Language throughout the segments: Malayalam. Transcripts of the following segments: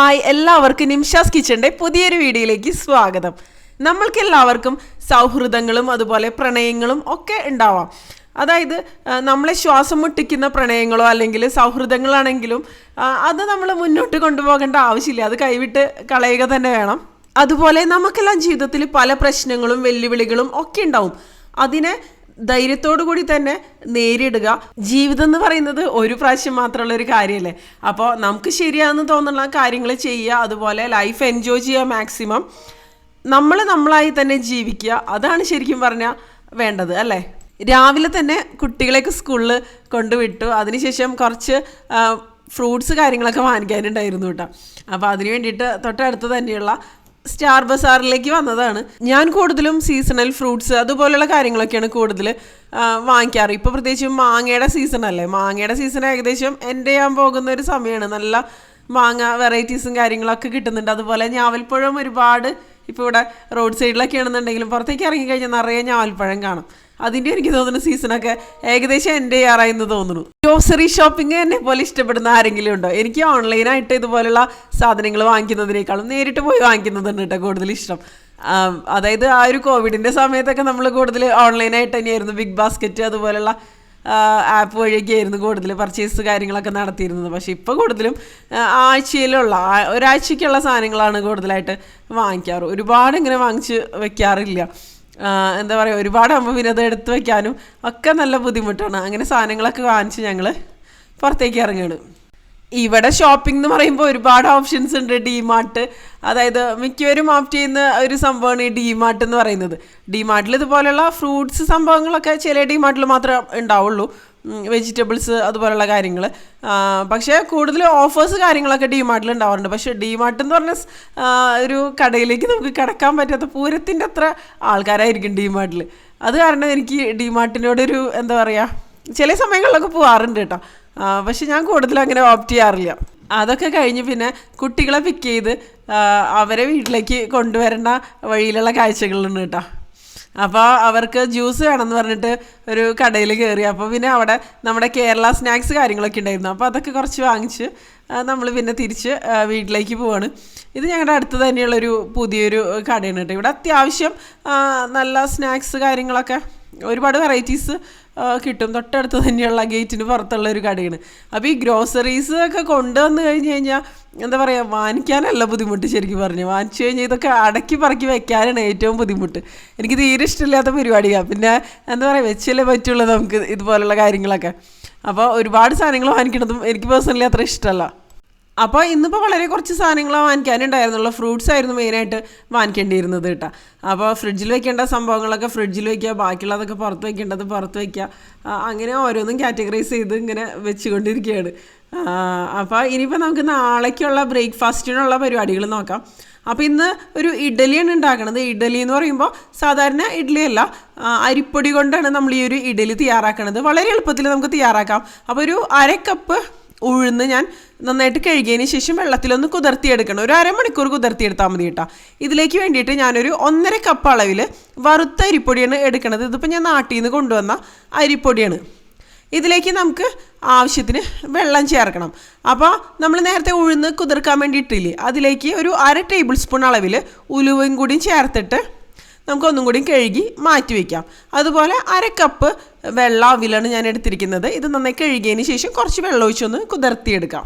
ഹായ്, എല്ലാവർക്കും നിംഷാസ് കിച്ചൻ്റെ പുതിയൊരു വീഡിയോയിലേക്ക് സ്വാഗതം. നമ്മൾക്ക് എല്ലാവർക്കും സൗഹൃദങ്ങളും അതുപോലെ പ്രണയങ്ങളും ഒക്കെ ഉണ്ടാവാം. അതായത് നമ്മളെ ശ്വാസം മുട്ടിക്കുന്ന പ്രണയങ്ങളോ അല്ലെങ്കിൽ സൗഹൃദങ്ങളാണെങ്കിലും അത് നമ്മൾ മുന്നോട്ട് കൊണ്ടുപോകേണ്ട ആവശ്യമില്ല, അത് കൈവിട്ട് കളയുക തന്നെ വേണം. അതുപോലെ നമുക്കെല്ലാം ജീവിതത്തിൽ പല പ്രശ്നങ്ങളും വെല്ലുവിളികളും ഒക്കെ ഉണ്ടാവും. അതിനെ ധൈര്യത്തോടു കൂടി തന്നെ നേരിടുക. ജീവിതം എന്ന് പറയുന്നത് ഒരു പ്രാവശ്യം മാത്രമുള്ള ഒരു കാര്യമല്ലേ. അപ്പോൾ നമുക്ക് ശരിയാണെന്ന് തോന്നുന്ന കാര്യങ്ങൾ ചെയ്യുക, അതുപോലെ ലൈഫ് എൻജോയ് ചെയ്യുക മാക്സിമം. നമ്മളായി തന്നെ ജീവിക്കുക, അതാണ് ശരിക്കും പറഞ്ഞാൽ വേണ്ടത് അല്ലേ. രാവിലെ തന്നെ കുട്ടികളെയൊക്കെ സ്കൂളിൽ കൊണ്ടുവിട്ടു. അതിനുശേഷം കുറച്ച് ഫ്രൂട്ട്സ് കാര്യങ്ങളൊക്കെ വാങ്ങിക്കാനുണ്ടായിരുന്നു കേട്ടോ. അപ്പോൾ അതിന് വേണ്ടിയിട്ട് തൊട്ടടുത്ത് തന്നെയുള്ള സ്റ്റാർ ബസാറിലേക്ക് വന്നതാണ്. ഞാൻ കൂടുതലും സീസണൽ ഫ്രൂട്ട്സ് അതുപോലെയുള്ള കാര്യങ്ങളൊക്കെയാണ് കൂടുതൽ വാങ്ങിക്കാറ്. ഇപ്പോൾ പ്രത്യേകിച്ചും മാങ്ങയുടെ സീസൺ അല്ലേ. മാങ്ങയുടെ സീസൺ ഏകദേശം എൻ്റെ ചെയ്യാൻ പോകുന്ന ഒരു സമയമാണ്. നല്ല മാങ്ങ വെറൈറ്റീസും കാര്യങ്ങളൊക്കെ കിട്ടുന്നുണ്ട്. അതുപോലെ ഞാവൽപ്പഴം ഒരുപാട് ഇപ്പോൾ ഇവിടെ റോഡ് സൈഡിലൊക്കെ ആണെന്നുണ്ടെങ്കിലും പുറത്തേക്ക് ഇറങ്ങിക്കഴിഞ്ഞാൽ നിറയെ ഞാവൽപ്പഴം കാണും. അതിൻ്റെ എനിക്ക് തോന്നുന്നു സീസണൊക്കെ ഏകദേശം എൻ്റെ ചെയ്യാറായെന്ന് തോന്നുന്നു. ഗ്രോസറി ഷോപ്പിംഗ് എന്നെ പോലെ ഇഷ്ടപ്പെടുന്ന ആരെങ്കിലും ഉണ്ടോ? എനിക്ക് ഓൺലൈനായിട്ട് ഇതുപോലുള്ള സാധനങ്ങൾ വാങ്ങിക്കുന്നതിനേക്കാളും നേരിട്ട് പോയി വാങ്ങിക്കുന്നതാണ് കേട്ടോ കൂടുതൽ ഇഷ്ടം. അതായത് ആ ഒരു കോവിഡിൻ്റെ സമയത്തൊക്കെ നമ്മൾ കൂടുതൽ ഓൺലൈനായിട്ട് തന്നെയായിരുന്നു. ബിഗ് ബാസ്ക്കറ്റ് അതുപോലുള്ള ആപ്പ് വഴിയൊക്കെ ആയിരുന്നു കൂടുതൽ പർച്ചേസ് കാര്യങ്ങളൊക്കെ നടത്തിയിരുന്നത്. പക്ഷേ ഇപ്പോൾ കൂടുതലും ആഴ്ചയിലുള്ള ഒരാഴ്ചയ്ക്കുള്ള സാധനങ്ങളാണ് കൂടുതലായിട്ട് വാങ്ങിക്കാറ്. ഒരുപാട് ഇങ്ങനെ വാങ്ങിച്ച് വെക്കാറില്ല. എന്താ പറയുക, ഒരുപാടാകുമ്പോൾ പിന്നെ അത് എടുത്ത് വയ്ക്കാനും ഒക്കെ നല്ല ബുദ്ധിമുട്ടാണ്. അങ്ങനെ സാധനങ്ങളൊക്കെ വാങ്ങിച്ച് ഞങ്ങൾ പുറത്തേക്ക് ഇറങ്ങുകയാണ്. ഇവിടെ ഷോപ്പിംഗ് എന്ന് പറയുമ്പോൾ ഒരുപാട് ഓപ്ഷൻസ് ഉണ്ട്. ഡിമാർട്ട്, അതായത് മിക്കവരും ഓപ്റ്റ് ചെയ്യുന്ന ഒരു സംഭവമാണ് ഈ ഡിമാർട്ട് എന്ന് പറയുന്നത്. ഡിമാർട്ടിൽ ഇതുപോലെയുള്ള ഫ്രൂട്ട്സ് സംഭവങ്ങളൊക്കെ ചില ഡിമാർട്ടിൽ മാത്രമേ ഉണ്ടാവുള്ളൂ, വെജിറ്റബിൾസ് അതുപോലെയുള്ള കാര്യങ്ങൾ. പക്ഷേ കൂടുതൽ ഓഫേഴ്സ് കാര്യങ്ങളൊക്കെ ഡിമാർട്ടിൽ ഉണ്ടാവാറുണ്ട്. പക്ഷേ ഡിമാർട്ട് എന്ന് പറഞ്ഞ ഒരു കടയിലേക്ക് നമുക്ക് കിടക്കാൻ പറ്റാത്ത പൂരത്തിൻ്റെ അത്ര ആൾക്കാരായിരിക്കും ഡിമാർട്ടിൽ. അത് കാരണം എനിക്ക് ഡിമാർട്ടിനോടൊരു എന്താ പറയുക, ചില സമയങ്ങളിലൊക്കെ പോകാറുണ്ട് കേട്ടോ. പക്ഷെ ഞാൻ കൂടുതലും അങ്ങനെ ഓപ്റ്റ് ചെയ്യാറില്ല. അതൊക്കെ കഴിഞ്ഞ് പിന്നെ കുട്ടികളെ പിക്ക് ചെയ്ത് അവരെ വീട്ടിലേക്ക് കൊണ്ടുവരേണ്ട വഴിയിലുള്ള കാഴ്ചകളുണ്ട് കേട്ടോ. അപ്പോൾ അവർക്ക് ജ്യൂസ് വേണമെന്ന് പറഞ്ഞിട്ട് ഒരു കടയിൽ കയറി. അപ്പോൾ പിന്നെ അവിടെ നമ്മുടെ കേരള സ്നാക്സ് കാര്യങ്ങളൊക്കെ ഉണ്ടായിരുന്നു. അപ്പോൾ അതൊക്കെ കുറച്ച് വാങ്ങിച്ച് നമ്മൾ പിന്നെ തിരിച്ച് വീട്ടിലേക്ക് പോവാണ്. ഇത് ഞങ്ങളുടെ അടുത്ത് തന്നെയുള്ളൊരു പുതിയൊരു കടയാണ് കേട്ടോ. ഇവിടെ അത്യാവശ്യം നല്ല സ്നാക്സ് കാര്യങ്ങളൊക്കെ ഒരുപാട് വെറൈറ്റീസ് കിട്ടും. തൊട്ടടുത്ത് തന്നെയുള്ള ഗേറ്റിന് പുറത്തുള്ള ഒരു കടയാണ്. അപ്പോൾ ഈ ഗ്രോസറീസ് ഒക്കെ കൊണ്ടുവന്ന് കഴിഞ്ഞ് കഴിഞ്ഞാൽ എന്താ പറയുക, വാങ്ങിക്കാനല്ല ബുദ്ധിമുട്ട്. ശരിക്കും പറഞ്ഞു വാങ്ങിച്ചു കഴിഞ്ഞാൽ ഇതൊക്കെ അടക്കി പറക്കി വെക്കാനാണ് ഏറ്റവും ബുദ്ധിമുട്ട്. എനിക്ക് തീരെ ഇഷ്ടമില്ലാത്ത പരിപാടിയാണ്. പിന്നെ എന്താ പറയുക, വെച്ചല്ലേ പറ്റുള്ളൂ നമുക്ക് ഇതുപോലുള്ള കാര്യങ്ങളൊക്കെ. അപ്പോൾ ഒരുപാട് സാധനങ്ങൾ വാങ്ങിക്കണതും എനിക്ക് പേഴ്സണലി അത്ര ഇഷ്ടമല്ല. അപ്പോൾ ഇന്നിപ്പോൾ വളരെ കുറച്ച് സാധനങ്ങൾ വാങ്ങിക്കാനുണ്ടായിരുന്നുള്ളൂ. ഫ്രൂട്ട്സ് ആയിരുന്നു മെയിനായിട്ട് വാങ്ങിക്കേണ്ടിയിരുന്നത് കേട്ടോ. അപ്പോൾ ഫ്രിഡ്ജിൽ വെക്കേണ്ട സംഭവങ്ങളൊക്കെ ഫ്രിഡ്ജിൽ വയ്ക്കുക, ബാക്കിയുള്ളതൊക്കെ പുറത്ത് വയ്ക്കേണ്ടത് പുറത്ത് വയ്ക്കുക. അങ്ങനെ ഓരോന്നും കാറ്റഗറൈസ് ചെയ്ത് ഇങ്ങനെ വെച്ചുകൊണ്ടിരിക്കുകയാണ്. അപ്പോൾ ഇനിയിപ്പോൾ നമുക്ക് നാളേക്കുള്ള ബ്രേക്ക്ഫാസ്റ്റിനുള്ള പരിപാടികൾ നോക്കാം. അപ്പോൾ ഇന്ന് ഒരു ഇഡലിയാണ് ഉണ്ടാക്കണത്. ഇഡലി എന്ന് പറയുമ്പോൾ സാധാരണ ഇഡ്ഡലിയല്ല, അരിപ്പൊടി കൊണ്ടാണ് നമ്മൾ ഈ ഒരു ഇഡലി തയ്യാറാക്കണത്. വളരെ എളുപ്പത്തിൽ നമുക്ക് തയ്യാറാക്കാം. അപ്പോൾ ഒരു 1/2 കപ്പ് ഉഴുന്ന് ഞാൻ നന്നായിട്ട് കഴുകിയതിന് ശേഷം വെള്ളത്തിലൊന്ന് കുതിർത്തിയെടുക്കണം. ഒരു അരമണിക്കൂർ കുതിർത്തിയെടുത്താൽ മതി കേട്ടോ. ഇതിലേക്ക് വേണ്ടിയിട്ട് ഞാനൊരു 1.5 കപ്പ് അളവിൽ വറുത്ത അരിപ്പൊടിയാണ് എടുക്കുന്നത്. ഇതിപ്പോൾ ഞാൻ നാട്ടിൽ നിന്ന് കൊണ്ടുവന്ന അരിപ്പൊടിയാണ്. ഇതിലേക്ക് നമുക്ക് ആവശ്യത്തിന് വെള്ളം ചേർക്കണം. അപ്പോൾ നമ്മൾ നേരത്തെ ഉഴുന്ന് കുതിർക്കാൻ വേണ്ടിയിട്ടില്ലേ, അതിലേക്ക് ഒരു 1/2 ടേബിൾ സ്പൂൺ അളവിൽ ഉലുവയും കൂടി ചേർത്തിട്ട് നമുക്കൊന്നും കൂടി കഴുകി മാറ്റി വയ്ക്കാം. അതുപോലെ 1/2 കപ്പ് വെള്ളം അവിലാണ് ഞാൻ എടുത്തിരിക്കുന്നത്. ഇത് നന്നായി കഴുകിയതിന് ശേഷം കുറച്ച് വെള്ളം ഒഴിച്ചൊന്ന് കുതിർത്തിയെടുക്കാം.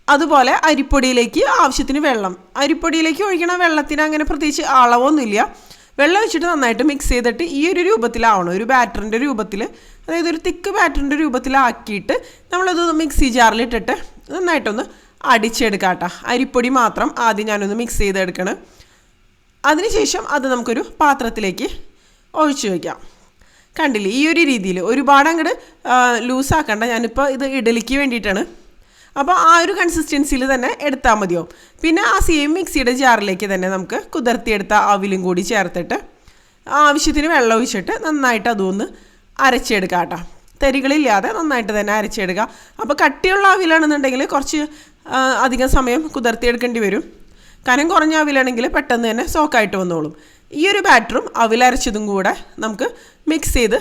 അതുപോലെ അരിപ്പൊടിയിലേക്ക് ആവശ്യത്തിന് വെള്ളം. അരിപ്പൊടിയിലേക്ക് ഒഴിക്കണ വെള്ളത്തിന് അങ്ങനെ പ്രത്യേകിച്ച് അളവൊന്നുമില്ല. വെള്ളം ഒഴിച്ചിട്ട് നന്നായിട്ട് മിക്സ് ചെയ്തിട്ട് ഈ ഒരു രൂപത്തിലാവണം, ഒരു ബാറ്ററിൻ്റെ രൂപത്തിൽ, അതായത് ഒരു തിക്ക് ബാറ്ററിൻ്റെ രൂപത്തിലാക്കിയിട്ട് നമ്മളത് മിക്സി ജാറിലിട്ടിട്ട് നന്നായിട്ടൊന്ന് അടിച്ചെടുക്കാം കേട്ടോ. അരിപ്പൊടി മാത്രം ആദ്യം ഞാനൊന്ന് മിക്സ് ചെയ്തെടുക്കണം. അതിനുശേഷം അത് നമുക്കൊരു പാത്രത്തിലേക്ക് ഒഴിച്ചു വയ്ക്കാം. കണ്ടില്ലേ, ഈ ഒരു രീതിയിൽ ഒരുപാട് അങ്ങോട്ട് ലൂസാക്കണ്ട. ഞാനിപ്പോൾ ഇത് ഇഡലിക്ക് വേണ്ടിയിട്ടാണ്. അപ്പോൾ ആ ഒരു കൺസിസ്റ്റൻസിയിൽ തന്നെ എടുത്താൽ മതിയോ. പിന്നെ ആ സെയിം മിക്സിയുടെ ജാറിലേക്ക് തന്നെ നമുക്ക് കുതിർത്തിയെടുത്ത അവിലും കൂടി ചേർത്തിട്ട് ആവശ്യത്തിന് വെള്ളം ഒഴിച്ചിട്ട് നന്നായിട്ട് അതൊന്ന് അരച്ചെടുക്കാം കേട്ടോ. തരികളില്ലാതെ നന്നായിട്ട് തന്നെ അരച്ചെടുക്കുക. അപ്പോൾ കട്ടിയുള്ള അവിലാണെന്നുണ്ടെങ്കിൽ കുറച്ച് അധികം സമയം കുതിർത്തിയെടുക്കേണ്ടി വരും. കനം കുറഞ്ഞ അവിലാണെങ്കിൽ പെട്ടെന്ന് തന്നെ സോക്കായിട്ട് വന്നോളും. ഈ ഒരു ബാറ്ററും അവിലരച്ചതും കൂടെ നമുക്ക് മിക്സ് ചെയ്ത്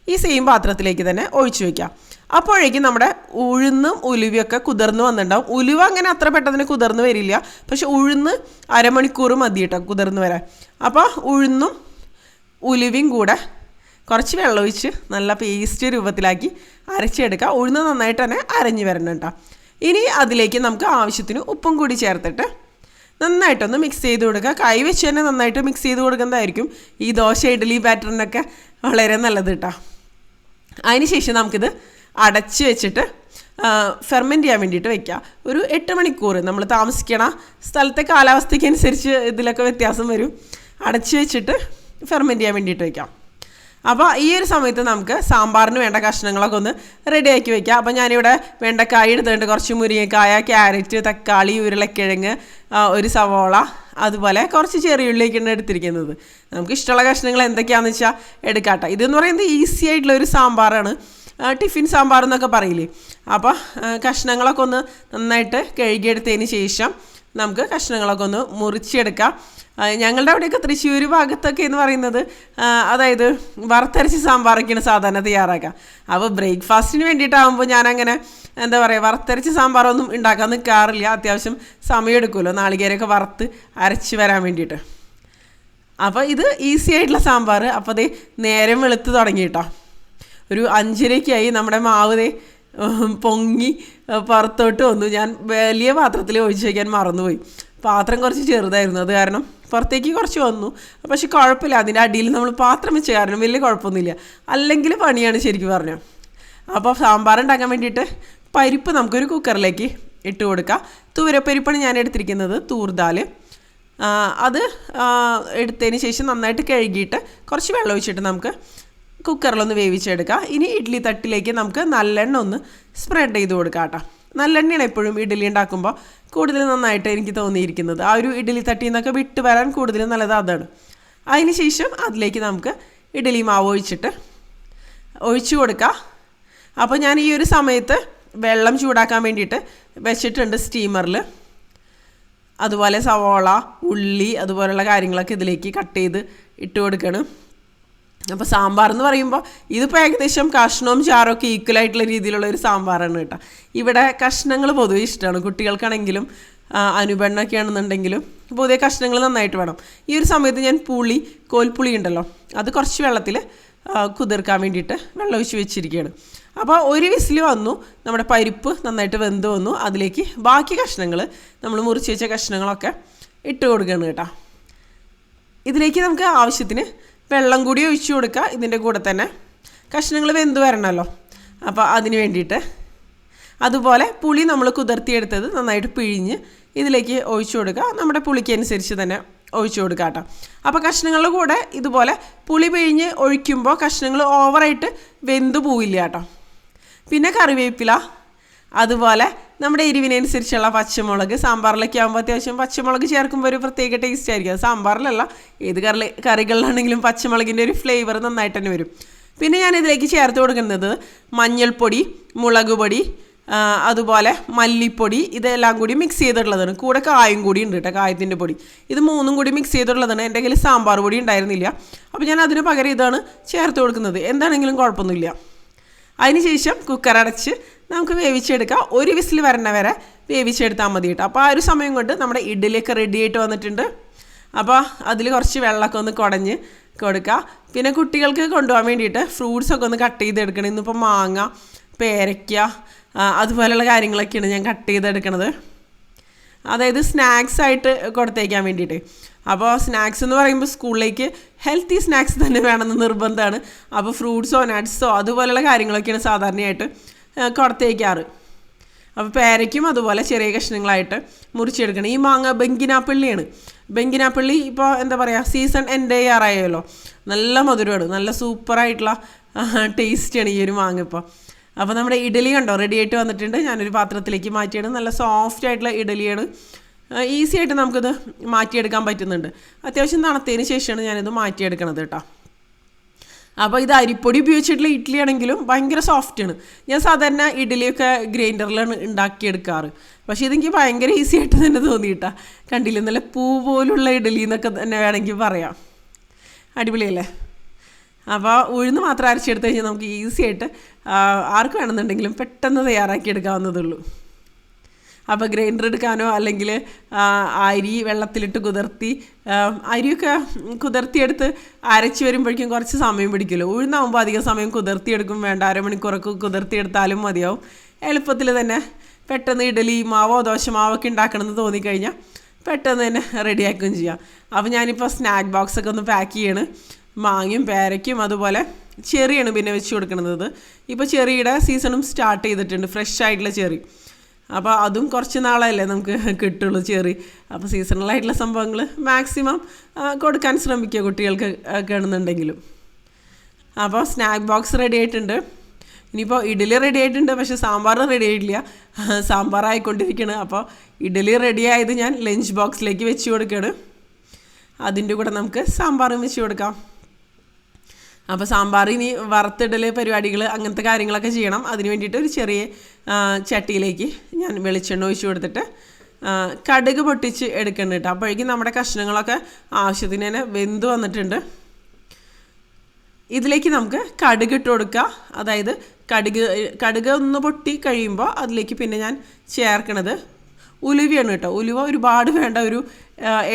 ഈ സെയിം പാത്രത്തിലേക്ക് തന്നെ ഒഴിച്ചു വയ്ക്കാം. അപ്പോഴേക്കും നമ്മുടെ ഉഴുന്നും ഉലുവയൊക്കെ കുതിർന്ന് വന്നിട്ടുണ്ടാവും. ഉലുവ അങ്ങനെ അത്ര പെട്ടെന്ന് കുതിർന്ന് വരില്ല, പക്ഷെ ഉഴുന്ന് അരമണിക്കൂർ മതി കേട്ടോ കുതിർന്ന് വരാൻ. അപ്പോൾ ഉഴുന്നും ഉലുവയും കൂടെ കുറച്ച് വെള്ളമൊഴിച്ച് നല്ല പേസ്റ്റ് രൂപത്തിലാക്കി അരച്ചെടുക്കുക. ഉഴുന്ന് നന്നായിട്ട് തന്നെ അരഞ്ഞ് വരണം കേട്ടോ. ഇനി അതിലേക്ക് നമുക്ക് ആവശ്യത്തിന് ഉപ്പും കൂടി ചേർത്തിട്ട് നന്നായിട്ടൊന്ന് മിക്സ് ചെയ്ത് കൊടുക്കുക. കൈ വെച്ച് തന്നെ നന്നായിട്ട് മിക്സ് ചെയ്ത് കൊടുക്കുന്നതായിരിക്കും ഈ ദോശ ഇഡ്ഡലി ബാറ്ററിനൊക്കെ വളരെ നല്ലത് കേട്ടോ. അതിന് ശേഷം നമുക്കിത് അടച്ച് വെച്ചിട്ട് ഫെർമെൻറ്റ് ചെയ്യാൻ വേണ്ടിയിട്ട് വെക്കുക. ഒരു 8 മണിക്കൂർ. നമ്മൾ താമസിക്കണ സ്ഥലത്തെ കാലാവസ്ഥയ്ക്ക് അനുസരിച്ച് ഇതിലൊക്കെ വ്യത്യാസം വരും. അടച്ച് വെച്ചിട്ട് ഫെർമെൻറ്റ് ചെയ്യാൻ വേണ്ടിയിട്ട് വയ്ക്കാം. അപ്പോൾ ഈ ഒരു സമയത്ത് നമുക്ക് സാമ്പാറിന് വേണ്ട കഷ്ണങ്ങളൊക്കെ ഒന്ന് റെഡിയാക്കി വെക്കാം. അപ്പോൾ ഞാനിവിടെ വെണ്ടക്കായ എടുത്തിട്ടുണ്ട്, കുറച്ച് മുരിങ്ങക്കായ, ക്യാരറ്റ്, തക്കാളി, ഉരുളക്കിഴങ്ങ്, ഒരു സവോള, അതുപോലെ കുറച്ച് ചെറിയുള്ളിയൊക്കെയാണ് എടുത്തിരിക്കുന്നത്. നമുക്ക് ഇഷ്ടമുള്ള കഷ്ണങ്ങൾ എന്തൊക്കെയാണെന്ന് വെച്ചാൽ എടുക്കാട്ടോ. ഇതെന്ന് പറയുന്നത് ഈസി ആയിട്ടുള്ള ഒരു സാമ്പാറാണ്, ടിഫിൻ സാമ്പാർ എന്നൊക്കെ പറയില്ലേ. അപ്പോൾ കഷ്ണങ്ങളൊക്കെ ഒന്ന് നന്നായിട്ട് കഴുകിയെടുത്തതിന് ശേഷം നമുക്ക് കഷ്ണങ്ങളൊക്കെ ഒന്ന് മുറിച്ചെടുക്കാം. ഞങ്ങളുടെ അവിടെയൊക്കെ തൃശ്ശൂർ ഭാഗത്തൊക്കെ എന്ന് പറയുന്നത് അതായത് വറുത്തരച്ച് സാമ്പാറൊക്കെയാണ് സാധാരണ തയ്യാറാക്കുക. അപ്പോൾ ബ്രേക്ക്ഫാസ്റ്റിന് വേണ്ടിയിട്ടാകുമ്പോൾ ഞാനങ്ങനെ എന്താ പറയുക, വറുത്തരച്ച് സാമ്പാറൊന്നും ഉണ്ടാക്കാൻ നിൽക്കാറില്ല. അത്യാവശ്യം സമയമെടുക്കുമല്ലോ നാളികേരമൊക്കെ വറുത്ത് അരച്ച് വരാൻ വേണ്ടിയിട്ട്. അപ്പോൾ ഇത് ഈസി ആയിട്ടുള്ള സാമ്പാർ. അപ്പോൾ അത് നേരം വെളുത്ത് തുടങ്ങിയിട്ടോ. ഒരു 5:30 നമ്മുടെ മാവ് പൊങ്ങി പുറത്തോട്ട് വന്നു. ഞാൻ വലിയ പാത്രത്തിൽ ഒഴിച്ച് വയ്ക്കാൻ മറന്നുപോയി. പാത്രം കുറച്ച് ചെറുതായിരുന്നു, അത് കാരണം പുറത്തേക്ക് കുറച്ച് വന്നു. പക്ഷെ കുഴപ്പമില്ല, അതിൻ്റെ അടിയിൽ നമ്മൾ പാത്രം വെച്ച കാരണം വലിയ കുഴപ്പമൊന്നുമില്ല. അല്ലെങ്കിൽ പണിയാണ് ശരിക്കും പറഞ്ഞാൽ. അപ്പോൾ സാമ്പാർ ഉണ്ടാക്കാൻ വേണ്ടിയിട്ട് പരിപ്പ് നമുക്കൊരു കുക്കറിലേക്ക് ഇട്ട് കൊടുക്കാം. തൂരപ്പരിപ്പാണ് ഞാൻ എടുത്തിരിക്കുന്നത്, തൂർദാൽ. അത് എടുത്തതിന് ശേഷം നന്നായിട്ട് കഴുകിയിട്ട് കുറച്ച് വെള്ളം ഒഴിച്ചിട്ട് നമുക്ക് കുക്കറിലൊന്ന് വേവിച്ചെടുക്കാം. ഇനി ഇഡ്ഡലി തട്ടിലേക്ക് നമുക്ക് നല്ലെണ്ണ ഒന്ന് സ്പ്രെഡ് ചെയ്ത് കൊടുക്കാം കേട്ടോ. നല്ലെണ്ണയാണ് എപ്പോഴും ഇഡ്ഡലി ഉണ്ടാക്കുമ്പോൾ കൂടുതൽ നന്നായിട്ട് എനിക്ക് തോന്നിയിരിക്കുന്നത്. ആ ഒരു ഇഡ്ഡലി തട്ടിൽ നിന്നൊക്കെ വിട്ട് വരാൻ കൂടുതൽ നല്ലത് അതാണ്. അതിന് ശേഷം അതിലേക്ക് നമുക്ക് ഇഡ്ഡലി മാവ് ഒഴിച്ചു കൊടുക്കാം. അപ്പോൾ ഞാൻ ഈ ഒരു സമയത്ത് വെള്ളം ചൂടാക്കാൻ വേണ്ടിയിട്ട് വെച്ചിട്ടുണ്ട് സ്റ്റീമറിൽ. അതുപോലെ സവോള, ഉള്ളി, അതുപോലെയുള്ള കാര്യങ്ങളൊക്കെ ഇതിലേക്ക് കട്ട് ചെയ്ത് ഇട്ട് കൊടുക്കണം. അപ്പോൾ സാമ്പാർ എന്ന് പറയുമ്പോൾ ഇതിപ്പോൾ ഏകദേശം കഷ്ണവും ചാറൊക്കെ ഈക്വലായിട്ടുള്ള രീതിയിലുള്ള ഒരു സാമ്പാറാണ് കേട്ടോ. ഇവിടെ കഷ്ണങ്ങൾ പൊതുവെ ഇഷ്ടമാണ്, കുട്ടികൾക്കാണെങ്കിലും അനുപെണ്ണൊക്കെ ആണെന്നുണ്ടെങ്കിലും പൊതുവെ കഷ്ണങ്ങൾ നന്നായിട്ട് വേണം. ഈ ഒരു സമയത്ത് ഞാൻ കോൽപ്പുളി ഉണ്ടല്ലോ, അത് കുറച്ച് വെള്ളത്തിൽ കുതിർക്കാൻ വേണ്ടിയിട്ട് വെള്ളം ഒഴിച്ച് വെച്ചിരിക്കുകയാണ്. അപ്പോൾ ഒരു വിസിൽ വന്നു, നമ്മുടെ പരിപ്പ് നന്നായിട്ട് വെന്ത് വന്നു. അതിലേക്ക് ബാക്കി കഷ്ണങ്ങൾ, നമ്മൾ മുറിച്ച് വെച്ച കഷ്ണങ്ങളൊക്കെ ഇട്ട് കൊടുക്കുകയാണ് കേട്ടോ. ഇതിലേക്ക് നമുക്ക് ആവശ്യത്തിന് വെള്ളം കൂടി ഒഴിച്ചു കൊടുക്കുക. ഇതിൻ്റെ കൂടെ തന്നെ കഷ്ണങ്ങൾ വെന്ത് വരണമല്ലോ, അപ്പോൾ അതിന് വേണ്ടിയിട്ട്. അതുപോലെ പുളി നമ്മൾ കുതിർത്തിയെടുത്തത് നന്നായിട്ട് പിഴിഞ്ഞ് ഇതിലേക്ക് ഒഴിച്ചു കൊടുക്കുക. നമ്മുടെ പുളിക്ക് അനുസരിച്ച് തന്നെ ഒഴിച്ചു കൊടുക്കുക കേട്ടോ. അപ്പോൾ കഷ്ണങ്ങളുടെ കൂടെ ഇതുപോലെ പുളി പിഴിഞ്ഞ് ഒഴിക്കുമ്പോൾ കഷ്ണങ്ങൾ ഓവറായിട്ട് വെന്ത് പോവില്ല കേട്ടോ. പിന്നെ കറിവേപ്പില, അതുപോലെ നമ്മുടെ എരിവിനനുസരിച്ചുള്ള പച്ചമുളക്. സാമ്പാറിലൊക്കെ ആകുമ്പോൾ അത്യാവശ്യം പച്ചമുളക് ചേർക്കുമ്പോൾ ഒരു പ്രത്യേക ടേസ്റ്റ് ആയിരിക്കും. അത് സാമ്പാറിലല്ല, ഏത് കറികളിലാണെങ്കിലും പച്ചമുളകിൻ്റെ ഒരു ഫ്ലേവർ നന്നായിട്ട് തന്നെ വരും. പിന്നെ ഞാൻ ഇതിലേക്ക് ചേർത്ത് കൊടുക്കുന്നത് മഞ്ഞൾപ്പൊടി, മുളക് പൊടി, അതുപോലെ മല്ലിപ്പൊടി, ഇതെല്ലാം കൂടി മിക്സ് ചെയ്തിട്ടുള്ളതാണ്. കൂടെ കായും കൂടി ഉണ്ട് കേട്ടോ, കായത്തിൻ്റെ പൊടി. ഇത് 3ഉം കൂടി മിക്സ് ചെയ്തിട്ടുള്ളതാണ്. എൻ്റെ കയ്യിൽ സാമ്പാർ പൊടി ഉണ്ടായിരുന്നില്ല, അപ്പോൾ ഞാൻ അതിന് പകരം ഇതാണ് ചേർത്ത് കൊടുക്കുന്നത്. എന്താണെങ്കിലും കുഴപ്പമൊന്നുമില്ല. അതിന് ശേഷം കുക്കർ അടച്ച് നമുക്ക് വേവിച്ചെടുക്കാം. ഒരു വിസിൽ വരണ വരെ വേവിച്ചെടുത്താൽ മതി കേട്ടോ. അപ്പോൾ ആ ഒരു സമയം കൊണ്ട് നമ്മുടെ ഇഡ്ഡലിയൊക്കെ റെഡി ആയിട്ട് വന്നിട്ടുണ്ട്. അപ്പോൾ അതിൽ കുറച്ച് വെള്ളമൊക്കെ ഒന്ന് കുടഞ്ഞ് കൊടുക്കുക. പിന്നെ കുട്ടികൾക്ക് കൊണ്ടുപോകാൻ വേണ്ടിയിട്ട് ഫ്രൂട്ട്സൊക്കെ ഒന്ന് കട്ട് ചെയ്തെടുക്കണം. ഇന്നിപ്പോൾ മാങ്ങ, പേരയ്ക്ക, അതുപോലെയുള്ള കാര്യങ്ങളൊക്കെയാണ് ഞാൻ കട്ട് ചെയ്തെടുക്കണത്. അതായത് സ്നാക്സ് ആയിട്ട് കൊടുത്തേക്കാൻ വേണ്ടിയിട്ട്. അപ്പോൾ സ്നാക്സ് എന്ന് പറയുമ്പോൾ സ്കൂളിലേക്ക് ഹെൽത്തി സ്നാക്സ് തന്നെ വേണമെന്ന് നിർബന്ധമാണ്. അപ്പോൾ ഫ്രൂട്ട്സോ നട്ട്സോ അതുപോലെയുള്ള കാര്യങ്ങളൊക്കെയാണ് സാധാരണയായിട്ട് കൊടുത്തേക്കാറ്. അപ്പോൾ പേരയ്ക്കും അതുപോലെ ചെറിയ കഷ്ണങ്ങളായിട്ട് മുറിച്ചെടുക്കണം. ഈ മാങ്ങ ബെങ്കിനാപ്പള്ളിയാണ്. ബെങ്കിനാപ്പള്ളി ഇപ്പോൾ എന്താ പറയുക, സീസൺ എൻഡ് ചെയ്യാറായല്ലോ. നല്ല മധുരമാണ്, നല്ല സൂപ്പറായിട്ടുള്ള ടേസ്റ്റാണ് ഈ ഒരു മാങ്ങ ഇപ്പോൾ. അപ്പോൾ നമ്മുടെ ഇഡലി കണ്ടോ റെഡി ആയിട്ട് വന്നിട്ടുണ്ട്. ഞാനൊരു പാത്രത്തിലേക്ക് മാറ്റിയാണ്. നല്ല സോഫ്റ്റ് ആയിട്ടുള്ള ഇഡലിയാണ്. ഈസി ആയിട്ട് നമുക്കിത് മാറ്റിയെടുക്കാൻ പറ്റുന്നുണ്ട്. അത്യാവശ്യം തണുത്തതിന് ശേഷമാണ് ഞാനിത് മാറ്റിയെടുക്കണത് കേട്ടോ. അപ്പോൾ ഇത് അരിപ്പൊടി ഉപയോഗിച്ചിട്ടുള്ള ഇഡ്ഡലി ആണെങ്കിലും ഭയങ്കര സോഫ്റ്റാണ്. ഞാൻ സാധാരണ ഇഡ്ഡലിയൊക്കെ ഗ്രൈൻഡറിലാണ് ഉണ്ടാക്കിയെടുക്കാറ്. പക്ഷേ ഇതെനിക്ക് ഭയങ്കര ഈസി ആയിട്ട് തന്നെ തോന്നിയിട്ടാ. കണ്ടില്ല, നല്ല പൂ പോലുള്ള ഇഡ്ഡലി എന്നൊക്കെ തന്നെ വേണമെങ്കിൽ പറയാം. അടിപൊളിയല്ലേ? അപ്പോൾ ഉഴുന്ന് മാത്രം അരച്ചെടുത്ത് കഴിഞ്ഞാൽ നമുക്ക് ഈസി ആയിട്ട് ആർക്ക് വേണമെന്നുണ്ടെങ്കിലും പെട്ടെന്ന് തയ്യാറാക്കി എടുക്കാവുന്നതുള്ളൂ. അപ്പോൾ ഗ്രൈൻഡർ എടുക്കാനോ അല്ലെങ്കിൽ അരി വെള്ളത്തിലിട്ട് കുതിർത്തി അരിയൊക്കെ കുതിർത്തിയെടുത്ത് അരച്ച് വരുമ്പോഴേക്കും കുറച്ച് സമയം പിടിക്കുമല്ലോ. ഉഴുന്നാകുമ്പോൾ അധികം സമയം കുതിർത്തിയെടുക്കും വേണ്ട, അരമണിക്കൂറൊക്കെ കുതിർത്തിയെടുത്താലും മതിയാവും. എളുപ്പത്തിൽ തന്നെ പെട്ടെന്ന് ഇഡലി മാവോ ദോശ മാവൊക്കെ ഉണ്ടാക്കണമെന്ന് തോന്നിക്കഴിഞ്ഞാൽ പെട്ടെന്ന് തന്നെ റെഡിയാക്കുകയും ചെയ്യാം. അപ്പോൾ ഞാനിപ്പോൾ സ്നാക്ക് ബോക്സൊക്കെ ഒന്ന് പാക്ക് ചെയ്യണം. മാങ്ങയും പേരയ്ക്കും അതുപോലെ ചെറിയാണ് പിന്നെ വെച്ച് കൊടുക്കുന്നത്. ഇപ്പോൾ ചെറിയുടെ സീസണും സ്റ്റാർട്ട് ചെയ്തിട്ടുണ്ട്, ഫ്രഷ് ആയിട്ടുള്ള ചെറി. അപ്പോൾ അതും കുറച്ച് നാളല്ലേ നമുക്ക് കിട്ടുള്ളൂ ചെറി. അപ്പോൾ സീസണലായിട്ടുള്ള സംഭവങ്ങൾ മാക്സിമം കൊടുക്കാൻ ശ്രമിക്കുക കുട്ടികൾക്ക് ഒക്കെ ആണെന്നുണ്ടെങ്കിലും. അപ്പോൾ സ്നാക്ക് ബോക്സ് റെഡി ആയിട്ടുണ്ട്. ഇനിയിപ്പോൾ ഇഡ്ഡലി റെഡി ആയിട്ടുണ്ട്, പക്ഷേ സാമ്പാർ റെഡി ആയിട്ടില്ല, സാമ്പാറായിക്കൊണ്ടിരിക്കുകയാണ്. അപ്പോൾ ഇഡ്ഡലി റെഡി ആയത് ഞാൻ ലഞ്ച് ബോക്സിലേക്ക് വെച്ച് കൊടുക്കുകയാണ്. അതിൻ്റെ കൂടെ നമുക്ക് സാമ്പാറും വെച്ച് കൊടുക്കാം. അപ്പോൾ സാമ്പാർ ഇനി വറുത്തിടൽ പരിപാടികൾ അങ്ങനത്തെ കാര്യങ്ങളൊക്കെ ചെയ്യണം. അതിന് വേണ്ടിയിട്ട് ഒരു ചെറിയ ചട്ടിയിലേക്ക് ഞാൻ വെളിച്ചെണ്ണ ഒഴിച്ച് കൊടുത്തിട്ട് കടുക് പൊട്ടിച്ച് എടുക്കണം കേട്ടോ. അപ്പോഴേക്കും നമ്മുടെ കഷ്ണങ്ങളൊക്കെ ആവശ്യത്തിന് തന്നെ വെന്ത് വന്നിട്ടുണ്ട്. ഇതിലേക്ക് നമുക്ക് കടുക് ഇട്ട് കൊടുക്കുക. അതായത് കടുക് ഒന്ന് പൊട്ടി കഴിയുമ്പോൾ അതിലേക്ക് പിന്നെ ഞാൻ ചേർക്കണത് ഉലുവയാണ് കേട്ടോ. ഉലുവ ഒരുപാട് വേണ്ട, ഒരു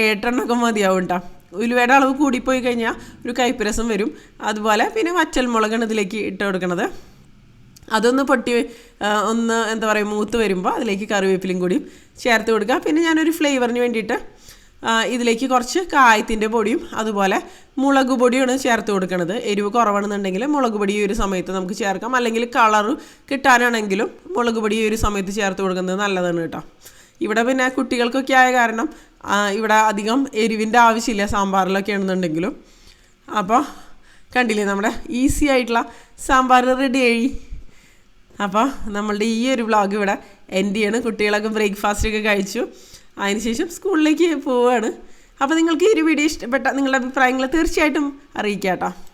8 എണ്ണമൊക്കെ മതിയാവും കേട്ടോ. ഉലുവയുടെ അളവ് കൂടിപ്പോയി കഴിഞ്ഞാൽ ഒരു കയ്പ്പ് വരും. അതുപോലെ പിന്നെ വറ്റൽമുളകാണ് ഇതിലേക്ക് ഇട്ട് കൊടുക്കണത്. അതൊന്ന് പൊട്ടി ഒന്ന് എന്താ പറയുക മൂത്ത് വരുമ്പോൾ അതിലേക്ക് കറിവേപ്പിലയും കൂടി ചേർത്ത് കൊടുക്കുക. പിന്നെ ഞാനൊരു ഫ്ലേവറിന് വേണ്ടിയിട്ട് ഇതിലേക്ക് കുറച്ച് കായത്തിൻ്റെ പൊടിയും അതുപോലെ മുളക് പൊടിയാണ് ചേർത്ത് കൊടുക്കുന്നത്. എരിവ് കുറവാണെന്നുണ്ടെങ്കിൽ മുളക് പൊടി ഈ ഒരു സമയത്ത് നമുക്ക് ചേർക്കാം, അല്ലെങ്കിൽ കളർ കിട്ടാനാണെങ്കിലും മുളക് പൊടി ഈ ഒരു സമയത്ത് ചേർത്ത് കൊടുക്കുന്നത് നല്ലതാണ് കേട്ടോ. ഇവിടെ പിന്നെ കുട്ടികൾക്കൊക്കെ ആയ കാരണം ഇവിടെ അധികം എരിവിൻ്റെ ആവശ്യമില്ല സാമ്പാറിലൊക്കെ ആണെന്നുണ്ടെങ്കിലും. അപ്പോൾ കണ്ടില്ലേ നമ്മുടെ ഈസി ആയിട്ടുള്ള സാമ്പാർ റെഡി ആയി. അപ്പോൾ നമ്മളുടെ ഈ ഒരു വ്ളോഗ് ഇവിടെ എൻഡ് ചെയ്യാണ്. കുട്ടികളൊക്കെ ബ്രേക്ക്ഫാസ്റ്റൊക്കെ കഴിച്ചു, അതിനുശേഷം സ്കൂളിലേക്ക് പോവുകയാണ്. അപ്പോൾ നിങ്ങൾക്ക് ഈ ഒരു വീഡിയോ ഇഷ്ടപ്പെട്ട നിങ്ങളുടെ അഭിപ്രായങ്ങൾ തീർച്ചയായിട്ടും അറിയിക്കാം കേട്ടോ.